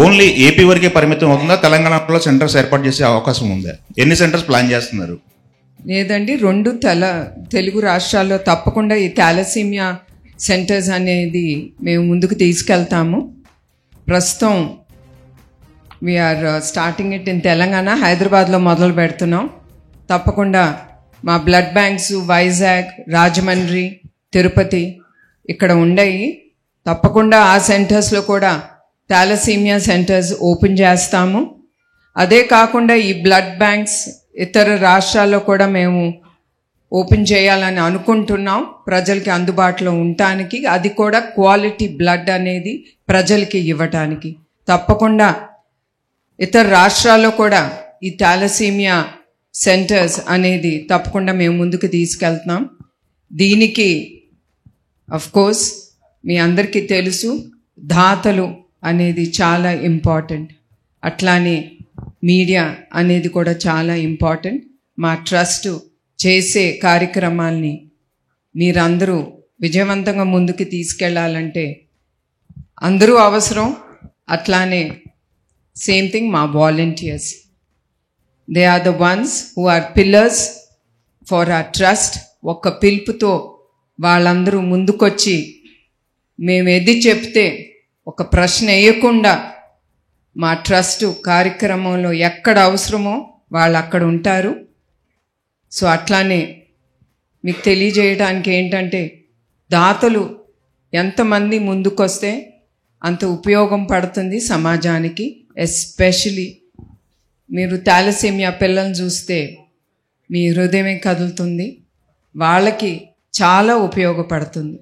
Only AP వరకే పరిమితం అవుతుందా? తెలంగాణలో సెంటర్స్ ఏర్పాటు చేసే అవకాశం ఉందా? ఎన్ని సెంటర్స్ ప్లాన్ చేస్తున్నారు? లేదండి, 2 తెలుగు రాష్ట్రాల్లో తప్పకుండా ఈ థాలసీమియా సెంటర్స్ అనేది మేము ముందుకు తీసుకెళ్తాము. ప్రస్తుతం we're starting it in Telangana, హైదరాబాద్లో మొదలు పెడుతున్నాం. తప్పకుండా మా బ్లడ్ బ్యాంక్స్ వైజాగ్, రాజమండ్రి, తిరుపతి ఇక్కడ ఉండయి. తప్పకుండా ఆ సెంటర్స్లో కూడా థాలసీమియా సెంటర్స్ ఓపెన్ చేస్తాము. అదే కాకుండా ఈ బ్లడ్ బ్యాంక్స్ ఇతర రాష్ట్రాల్లో కూడా మేము ఓపెన్ చేయాలని అనుకుంటున్నాం, ప్రజలకి అందుబాటులో ఉండటానికి. అది కూడా క్వాలిటీ బ్లడ్ అనేది ప్రజలకి ఇవ్వటానికి. తప్పకుండా ఇతర రాష్ట్రాల్లో కూడా ఈ థాలసీమియా సెంటర్స్ అనేది తప్పకుండా మేము ముందుకు తీసుకెళ్తున్నాం. దీనికి కోర్స్ మీ అందరికీ తెలుసు, దాతలు అనేది చాలా ఇంపార్టెంట్. అట్లానే మీడియా అనేది కూడా చాలా ఇంపార్టెంట్. మా ట్రస్ట్ చేసే కార్యక్రమాల్ని మీరందరూ విజయవంతంగా ముందుకు తీసుకెళ్లాలంటే అందరూ అవసరం. అట్లానే సేమ్ థింగ్ మా volunteers, they are the ones who are pillars for our trust. ఒక్క పిలుపుతో వాళ్ళందరూ ముందుకొచ్చి మేము ఏది చెప్తే ఒక ప్రశ్న వేయకుండా మా ట్రస్ట్ కార్యక్రమంలో ఎక్కడ అవసరమో వాళ్ళు అక్కడ ఉంటారు. సో అట్లానే మీకు తెలియజేయడానికి ఏంటంటే, దాతలు ఎంతమంది ముందుకొస్తే అంత ఉపయోగం పడుతుంది సమాజానికి. ఎస్పెషలీ మీరు థాలసీమియా పిల్లల్ని చూస్తే మీ హృదయమే కదులుతుంది. వాళ్ళకి చాలా ఉపయోగపడుతుంది.